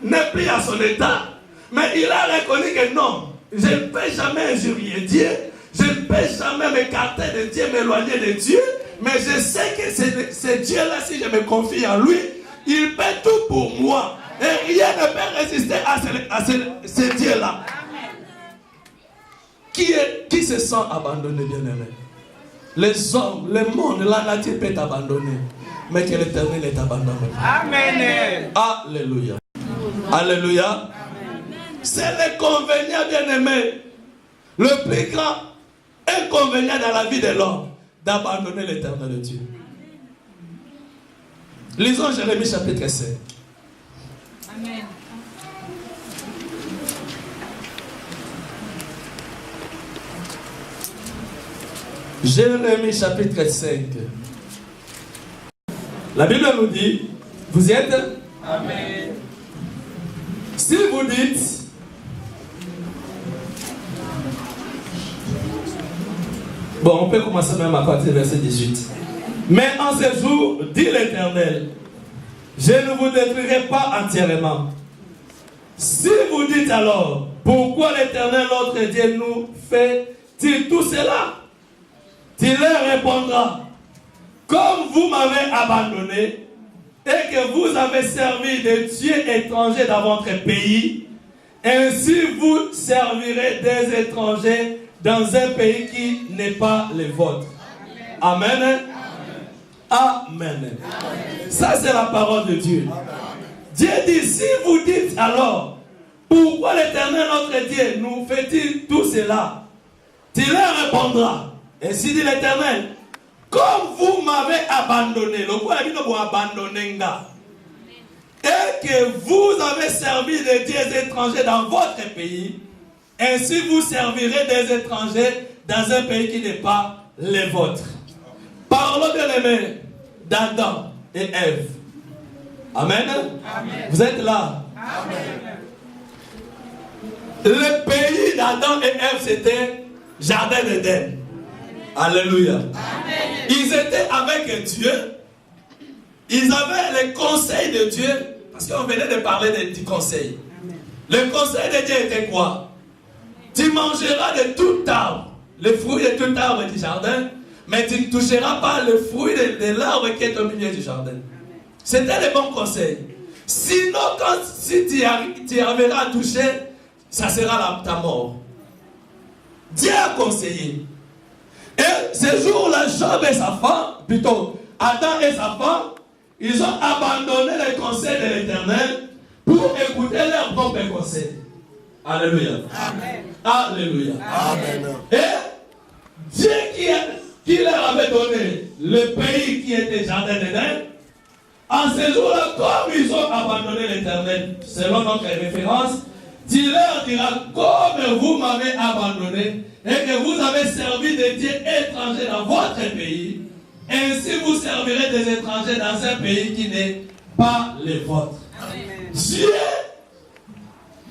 n'est plus à son état. Mais il a reconnu que non, je ne peux jamais injurier Dieu. Je ne peux jamais m'écarter de Dieu, m'éloigner de Dieu. Mais je sais que c'est Dieu-là, si je me confie en lui, il fait tout pour moi. Et rien ne peut résister à ce Dieu-là. Qui se sent abandonné, bien-aimé? Les hommes, le monde, la nature peut t'abandonner. Mais que l'Éternel ne t'abandonne pas. Amen. Alléluia. Alléluia. C'est l'inconvénient, bien-aimé. Le plus grand inconvénient dans la vie de l'homme, d'abandonner l'Éternel de Dieu. Lisons Jérémie chapitre 5. Amen. Jérémie chapitre 5. La Bible nous dit, vous y êtes? Amen. Si vous dites, bon, on peut commencer même à partir du verset 18. Mais en ce jour, dit l'Éternel, je ne vous détruirai pas entièrement. Si vous dites alors, pourquoi l'Éternel, notre Dieu, nous fait-il tout cela? Il leur répondra, comme vous m'avez abandonné et que vous avez servi des dieux étrangers dans votre pays, ainsi vous servirez des étrangers dans un pays qui n'est pas le vôtre. Amen. Amen. Amen. Ça, c'est la parole de Dieu. Amen. Dieu dit, si vous dites alors, pourquoi l'Éternel notre Dieu nous fait-il tout cela? Il leur répondra, ainsi dit l'Éternel, comme vous m'avez abandonné, et que vous avez servi des dieux étrangers dans votre pays, ainsi vous servirez des étrangers dans un pays qui n'est pas le vôtre. Parlons de l'aimer d'Adam et Ève. Amen. Amen. Vous êtes là? Amen. Le pays d'Adam et Ève, c'était Jardin d'Éden. Alléluia. Amen. Ils étaient avec Dieu. Ils avaient le conseil de Dieu. Parce qu'on venait de parler du conseil. Amen. Le conseil de Dieu était quoi? Tu mangeras de tout arbre, le fruit de tout arbre du jardin, mais tu ne toucheras pas le fruit de l'arbre qui est au milieu du jardin. C'était le bon conseil. Sinon, si tu arriveras à toucher, ça sera ta mort. Dieu a conseillé. Et ce jour-là, Job et sa femme, plutôt Adam et sa femme, ils ont abandonné les conseils de l'Éternel pour écouter leur propre conseil. Alléluia. Amen. Alléluia. Amen. Et Dieu qui leur avait donné le pays qui était Jardin d'Éden, en ce jour-là, comme ils ont abandonné l'Éternel, selon notre référence, Dieu leur dira, comme vous m'avez abandonné et que vous avez servi des dieux étrangers dans votre pays, ainsi vous servirez des étrangers dans un pays qui n'est pas le vôtre. Amen. Dieu,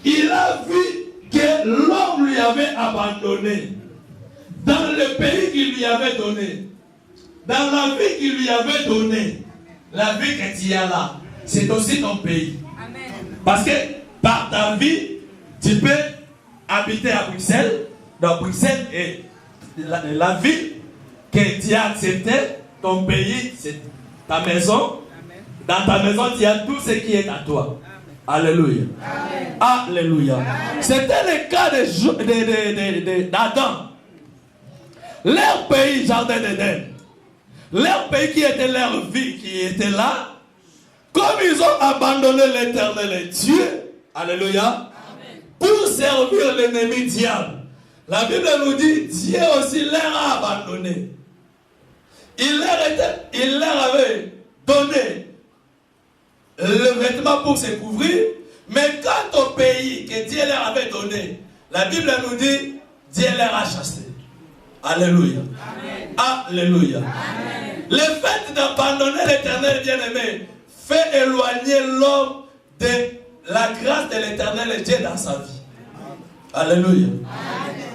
il a vu que l'homme lui avait abandonné dans le pays qu'il lui avait donné, dans la vie qu'il lui avait donnée. La vie que tu as là, c'est aussi ton pays. Amen. Parce que par ta vie, tu peux habiter à Bruxelles. Dans Bruxelles et la ville que tu as acceptée, ton pays, c'est ta maison. Amen. Dans ta maison, tu as tout ce qui est à toi. Amen. Alléluia. Amen. Alléluia. C'était le cas d'Adam. Leur pays, Jardin d'Éden. Leur pays qui était leur vie, qui était là. Comme ils ont abandonné l'Éternel Dieu. Alléluia. Amen. Pour servir l'ennemi diable. La Bible nous dit, Dieu aussi leur a abandonné. Il leur avait donné le vêtement pour se couvrir, mais quant au pays que Dieu leur avait donné, la Bible nous dit, Dieu leur a chassé. Alléluia. Amen. Alléluia. Amen. Le fait d'abandonner l'Éternel bien-aimé fait éloigner l'homme de la grâce de l'Éternel et Dieu dans sa vie. Alléluia. Amen.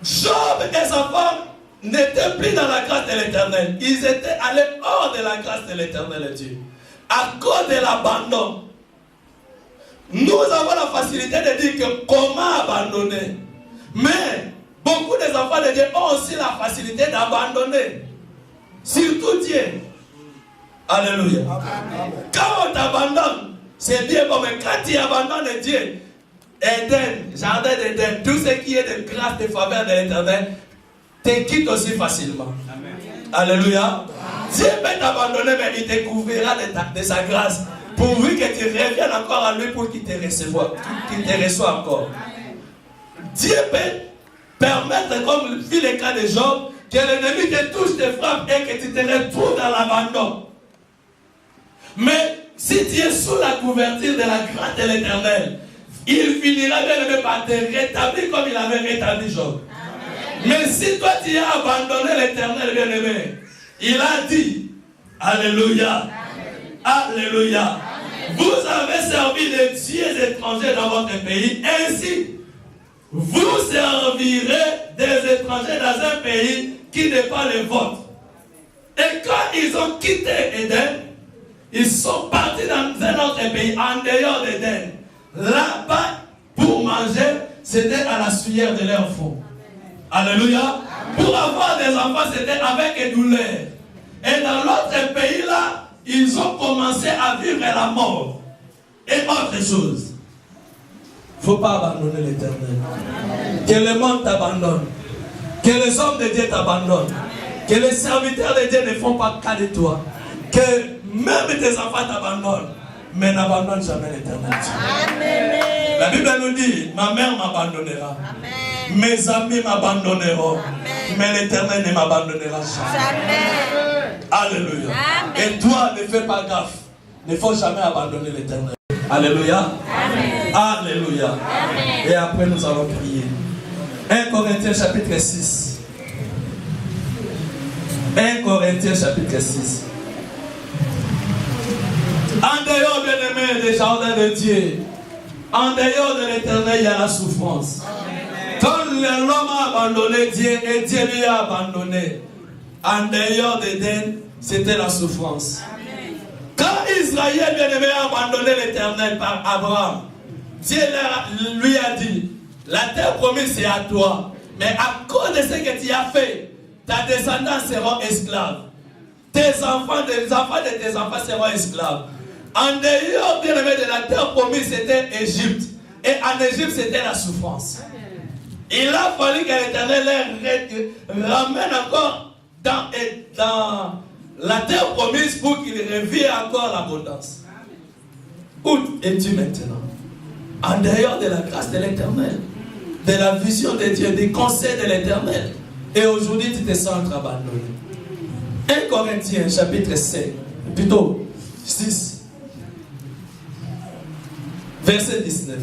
Job et sa femme n'étaient plus dans la grâce de l'Éternel. Ils étaient allés hors de la grâce de l'Éternel et Dieu. À cause de l'abandon. Nous avons la facilité de dire que comment abandonner. Mais beaucoup des enfants de Dieu ont aussi la facilité d'abandonner. Surtout Dieu. Alléluia. Amen. Quand on t'abandonne, c'est bien bon, mais quand tu abandonnes Dieu, Éden, jardin d'Éden, tout ce qui est de grâce, de faveur de l'Éternel, te quitte aussi facilement. Amen. Alléluia. Amen. Dieu peut t'abandonner, mais il te couvrira de sa grâce, pourvu que tu reviennes encore à lui pour qu'il te reçoive encore. Amen. Dieu peut permettre, comme fit le cas de Job, que l'ennemi te touche, te frappe et que tu te retrouves dans l'abandon. Mais si tu es sous la couverture de la grâce de l'Éternel, il finira bien par te rétablir comme il avait rétabli Job. Amen. Mais si toi tu as abandonné l'Éternel bien-aimé, il a dit, Alléluia, Amen. Alléluia, Amen. Vous avez servi des dieux étrangers dans votre pays, ainsi vous servirez des étrangers dans un pays qui n'est pas le vôtre. Et quand ils ont quitté Éden, ils sont partis dans un autre pays, en dehors d'Éden. Là-bas, pour manger, c'était à la suyeure de leur fond. Alléluia. Pour avoir des enfants, c'était avec douleur. Et dans l'autre pays là, ils ont commencé à vivre la mort. Et autre chose. Il ne faut pas abandonner l'Éternel. Que le monde t'abandonne. Que les hommes de Dieu t'abandonnent. Que les serviteurs de Dieu ne font pas cas de toi. Que même tes enfants t'abandonnent. Mais n'abandonne jamais l'Éternel. La Bible nous dit, ma mère m'abandonnera. Mes amis m'abandonneront. Mais l'Éternel ne m'abandonnera jamais. Alléluia. Amen. Et toi, ne fais pas gaffe. Il ne faut jamais abandonner l'Éternel. Alléluia. Amen. Alléluia. Amen. Et après, nous allons prier. 1 Corinthiens chapitre 6. 1 Corinthiens chapitre 6. En dehors, bien-aimé, des jardins de Dieu, en dehors de l'Éternel, il y a la souffrance. Amen. Quand l'homme a abandonné Dieu et Dieu lui a abandonné, en dehors d'Éden, c'était la souffrance. Amen. Quand Israël, bien-aimé, a abandonné l'Éternel par Abraham, Dieu lui a dit, la terre promise c'est à toi, mais à cause de ce que tu as fait, ta descendance seront esclaves. Tes enfants, les enfants de tes enfants seront esclaves. En dehors, bien-aimé, de la terre promise, c'était Égypte. Et en Égypte, c'était la souffrance. Il a fallu que l'Éternel les ramène encore dans la terre promise pour qu'il revienne encore l'abondance. Où es-tu maintenant? En dehors de la grâce de l'Éternel, de la vision de Dieu, des conseils de l'Éternel. Et aujourd'hui, tu te sens abandonné. 1 Corinthiens, chapitre 5, plutôt 6. Verset 19.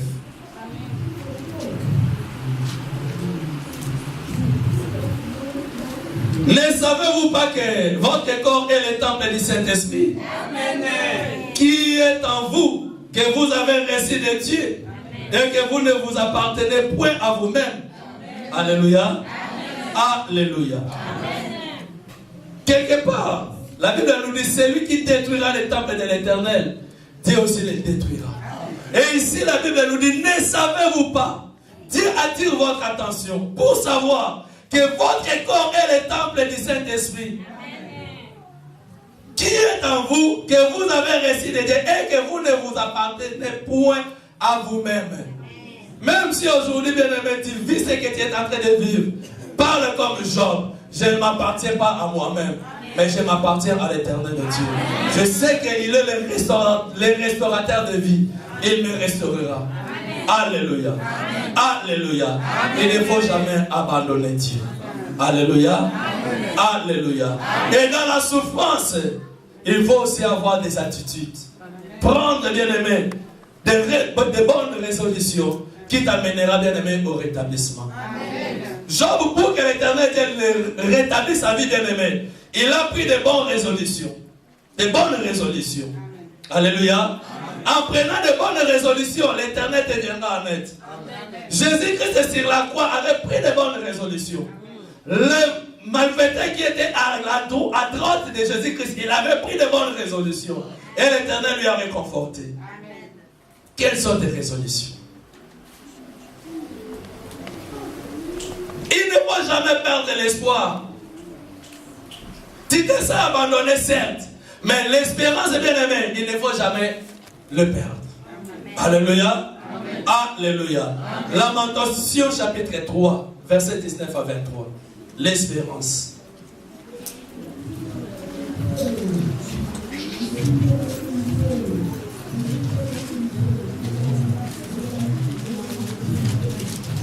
Ne savez-vous pas que votre corps est le temple du Saint-Esprit? Amen. Qui est en vous, que vous avez reçu de Dieu, et que vous ne vous appartenez point à vous-même. Alléluia. Amen. Alléluia. Amen. Quelque part, la Bible nous dit, celui qui détruira le temple de l'Éternel, Dieu aussi le détruira. Et ici, la Bible nous dit, ne savez-vous pas? Dieu attire votre attention pour savoir que votre corps est le temple du Saint-Esprit. Qui est en vous, que vous avez reçu de Dieu et que vous ne vous appartenez point à vous-même. Même si aujourd'hui, bien-aimé, tu vis ce que tu es en train de vivre, parle comme Job. Je ne m'appartiens pas à moi-même, mais je m'appartiens à l'Éternel de Dieu. Je sais qu'il est le restaurateur de vie. Il me restaurera. Alléluia. Alléluia. Il ne faut jamais abandonner Dieu. Alléluia. Alléluia. Et dans la souffrance, il faut aussi avoir des attitudes. Prendre, bien-aimé, de bonnes résolutions qui t'amènera, bien-aimé, au rétablissement. Job, pour que l'Éternel rétablisse sa vie bien-aimée, il a pris de bonnes résolutions. De bonnes résolutions. Alléluia. En prenant de bonnes résolutions, l'Éternel te viendra en aide. Jésus-Christ sur la croix avait pris de bonnes résolutions. Le malfaiteur qui était à droite de Jésus-Christ, il avait pris de bonnes résolutions. Et l'Éternel lui a réconforté. Quelles sont tes résolutions? Il ne faut jamais perdre l'espoir. Tu te sens abandonné, certes, mais l'espérance, bien aimé, il ne faut jamais le perdre. Alléluia. Alléluia. Lamentation chapitre 3, verset 19 à 23. L'espérance.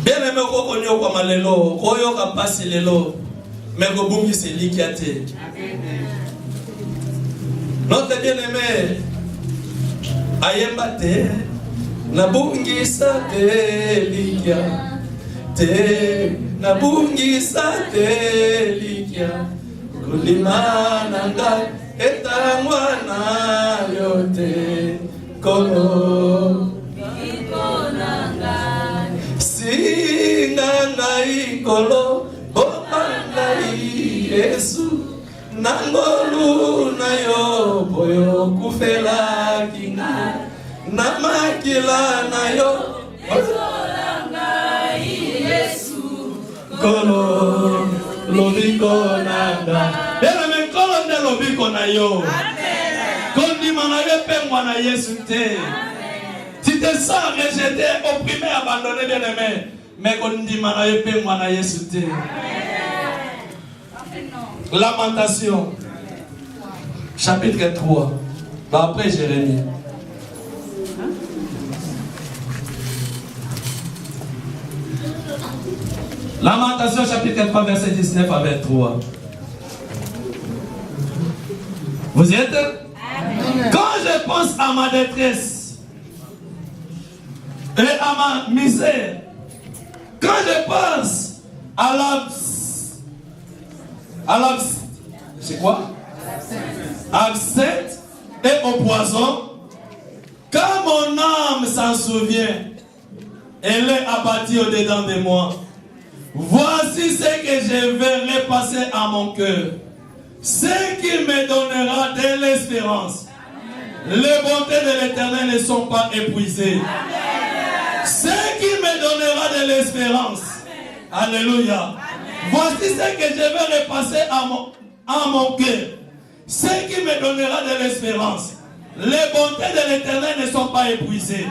Bien aimé, kokonyo kwa malelo, koyo kapasi lelo, mais kobungi c'est likiate. Notre bien aimé, ayemba te, nabungi sa te likia, te nabungi sa te likia, kulima nanga etangwana yote kono. Singa ikolo bomanga Yesu nangolu na yo boyo kufela kinga namakila na yo Yesu kolo lobiko nanga bela menkolo nde lobiko na yo kondi mana yo pengwa na Yesu te. Tu te sens rejeté, opprimé, abandonné, bien-aimé. Mais qu'on dit, Lamentation, chapitre 3. Après Jérémie. Lamentation, chapitre 3, verset 19 à 23. Vous y êtes? Quand je pense à ma détresse, et à ma misère, quand je pense à c'est quoi? Absinthe et au poison, quand mon âme s'en souvient, elle est abattue au-dedans de moi. Voici ce que je vais repasser à mon cœur, ce qui me donnera de l'espérance. Les bontés de l'Éternel ne sont pas épuisées. Ce qui me donnera de l'espérance. Alléluia. Voici ce que je vais repasser à mon cœur. Ce qui me donnera de l'espérance. Les bontés de l'Éternel ne sont pas épuisées.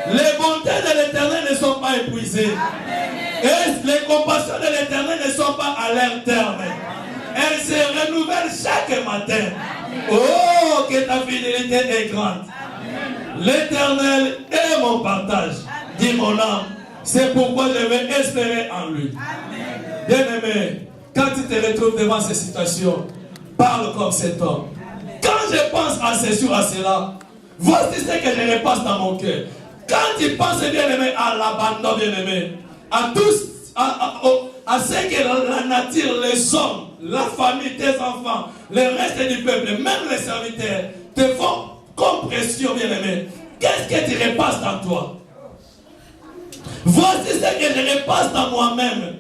Les bontés de l'Éternel ne sont pas épuisées. Et les compassions de l'Éternel ne sont pas à leur terme. Elles se renouvellent chaque matin. Oh, que ta fidélité est grande. L'Éternel est mon partage, dit mon âme. C'est pourquoi je vais espérer en lui. Bien-aimé, quand tu te retrouves devant ces situations, parle comme cet homme. Quand je pense à ceci ou à cela, voici ce que je repasse dans mon cœur. Quand tu penses, bien-aimé, à l'abandon, bien-aimé, à tous, à ce que la nature, les hommes, la famille, tes enfants, le reste du peuple, même les serviteurs, te font comme pression, bien-aimé. Qu'est-ce que tu repasses dans toi? Voici ce que je repasse dans moi-même.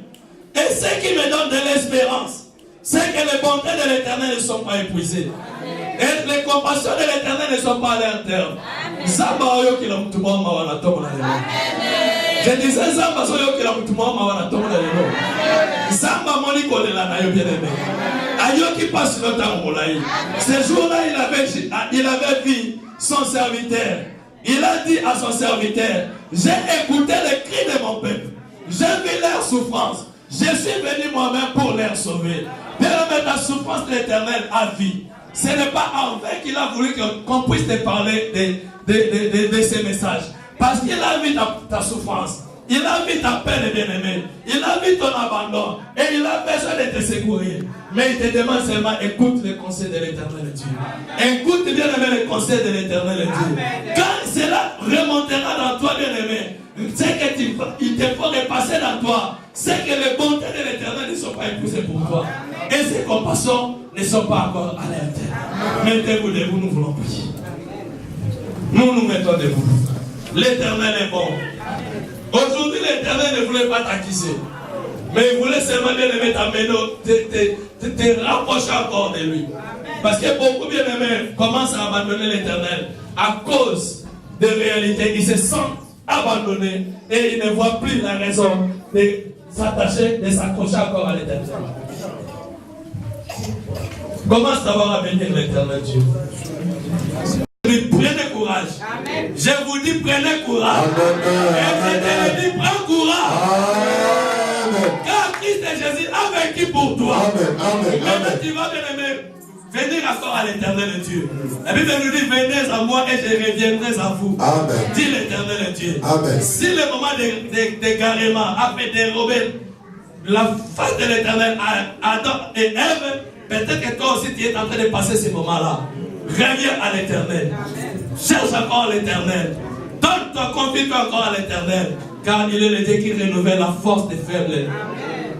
Et ce qui me donne de l'espérance, c'est que les bontés de l'Éternel ne sont pas épuisées. Et les compassions de l'Éternel ne sont pas à leur terme. Je disais Zamba soyo kila mtu mwa wana tongo na lelo. Zamba moni kolela na yo bien-aimé. Ayoki passe le temps molai. Ce jour-là il avait vu son serviteur. Il a dit à son serviteur, j'ai écouté les cris de mon peuple. J'ai vu leur souffrance. Je suis venu moi-même pour les sauver. Permets la souffrance de l'Éternel à vie. Ce n'est pas en vain qu'il a voulu qu'on puisse te parler de ces messages. Parce qu'il a vu ta souffrance. Il a vu ta peine, bien-aimé. Il a vu ton abandon. Et il a besoin de te secourir. Mais il te demande seulement, écoute les conseils de l'Éternel Dieu. Écoute bien-aimé les conseils de l'Éternel Dieu. Quand cela remontera dans toi, bien-aimé, c'est qu'il te faut repasser dans toi. Ce c'est que les bontés de l'Éternel ne sont pas épousées pour toi. Et ses compassions ne sont pas encore à l'intérieur. Mettez-vous debout, nous voulons prier. Nous nous mettons debout. L'Éternel est bon. Aujourd'hui, l'Éternel ne voulait pas t'accuser. Mais il voulait seulement bien aimer t'amener, te rapprocher encore de lui. Parce que beaucoup bien aimés commencent à abandonner l'Éternel à cause des réalités. Ils se sentent abandonnés et ils ne voient plus la raison de s'attacher, de s'accrocher encore à l'Éternel. Commence d'abord à bénir l'Éternel Dieu. Prenez courage. Amen. Je vous dis, prenez courage. Amen. Et je te dis, prends courage. Amen. Car Christ et Jésus a vaincu pour toi. Amen. Amen. Maintenant, tu vas bien aimer venir encore à l'Éternel Dieu. La Bible nous dit, venez à moi et je reviendrai à vous. Amen. Dit l'Éternel Dieu. Amen. Si le moment d'égarement a fait dérober la face de l'Éternel à Adam et Ève, peut-être que toi aussi tu es en train de passer ce moment-là. Reviens à l'Éternel. Cherche encore l'Éternel. Donne-toi, confie-toi encore à l'Éternel. Car il est le Dieu qui renouvelle la force des faibles.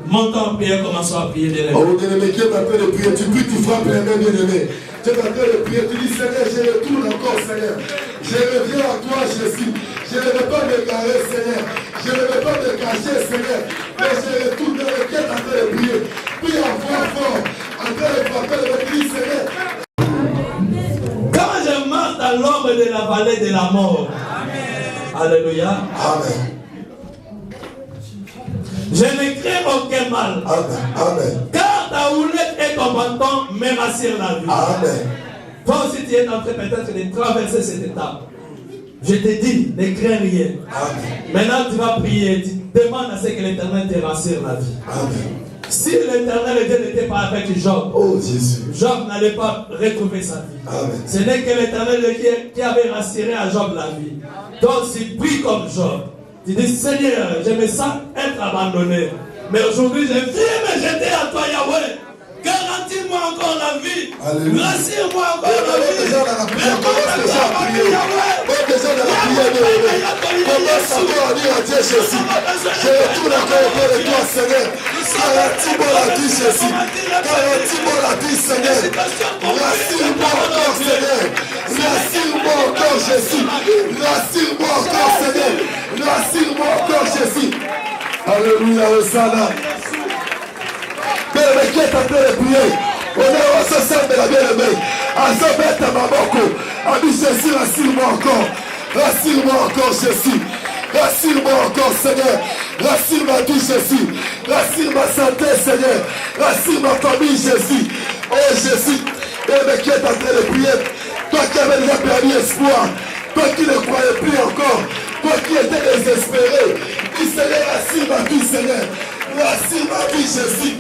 Montons en prière, commençons à prier. Oh, bien-aimé, qui est en train de prier, tu pries, tu frappes les mains, bien-aimé. Tu es en train de prier, tu dis, Seigneur, je retourne encore, Seigneur. Je reviens à toi, Jésus. Je ne vais pas me garer, Seigneur. Je ne vais pas me cacher, Seigneur. Mais je retourne dans le qui est en train de prier. Prie à voix fort, en train de frapper le main, tu dis, Seigneur. Quand je marche dans l'ombre de la vallée de la mort. Amen. Alléluia. Amen. Je ne crains aucun mal. Amen. Amen. Car ta houlette et ton bâton me rassurent la vie. Amen. Toi aussi tu es en train peut-être de traverser cette étape. Je te dis, ne crains rien. Amen. Maintenant tu vas prier, tu demandes à ce que l'Éternel te rassure la vie. Amen. Si l'Éternel Dieu n'était pas avec Job, oh Jésus, Job n'allait pas retrouver sa vie. Amen. Ce n'est que l'Éternel qui avait rassuré à Job la vie. Donc si prie comme Job, tu dis Seigneur, je me sens être abandonné. Mais aujourd'hui je viens me jeter à toi Yahweh. Garantis-moi encore la vie. Rassure-moi encore la vie. Commence déjà à prier. Commence encore à dire à Dieu Jésus. Je retourne encore auprès de toi, Seigneur. Garantis-moi la vie, Jésus. Garantis-moi la vie, Seigneur. Rassure-moi encore, Seigneur. Rassure-moi encore, Jésus. Rassure-moi encore, Seigneur. Rassure-moi encore, Jésus. Alléluia, Hosanna. Mais qui est en train de prier, on est au social de la bien-aimée. Azobet à Mamoko. Ami Jésus, rassure-moi encore. Rassure-moi encore, Jésus. Rassure-moi encore, Seigneur. Rassure ma vie, Jésus. Rassure ma santé, Seigneur. Rassure ma famille, Jésus. Oh Jésus. Mais qui est en train de prier, toi qui avais déjà perdu espoir, toi qui ne croyais plus encore, toi qui étais désespéré, dis Seigneur, rassure ma vie, Seigneur. Rassure ma vie, Jésus.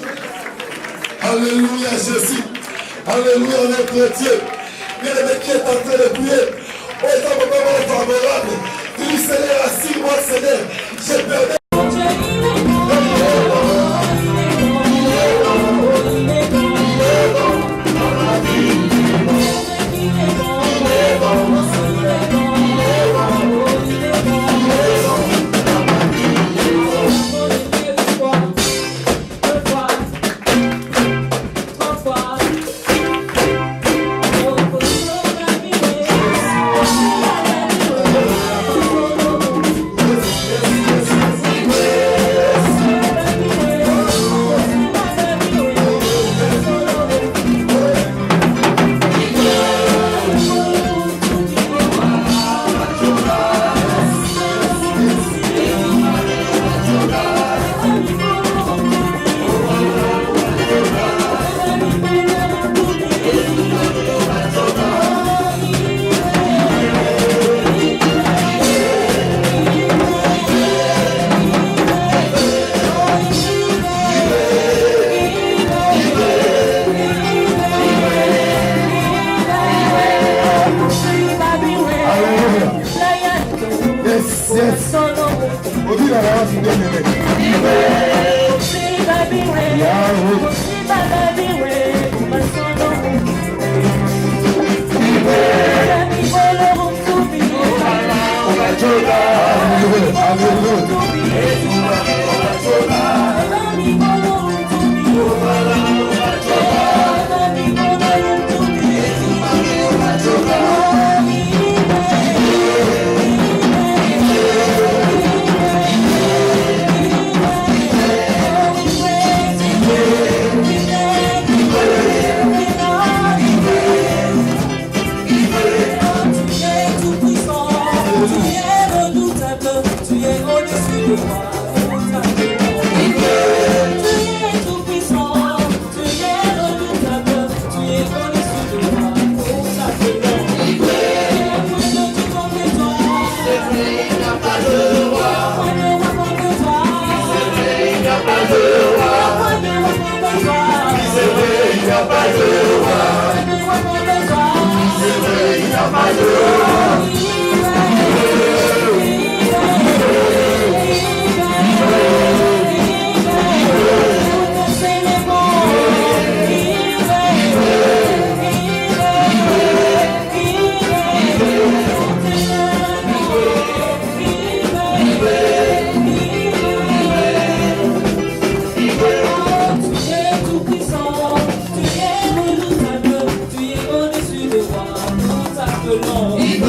Alléluia, Jésus. Alléluia, notre Dieu. Bien-aimé qui est en train de prier, oh, est un moment favorable. Dis Seigneur, rassure-moi, Seigneur. J'ai perdu. Hallelujah. He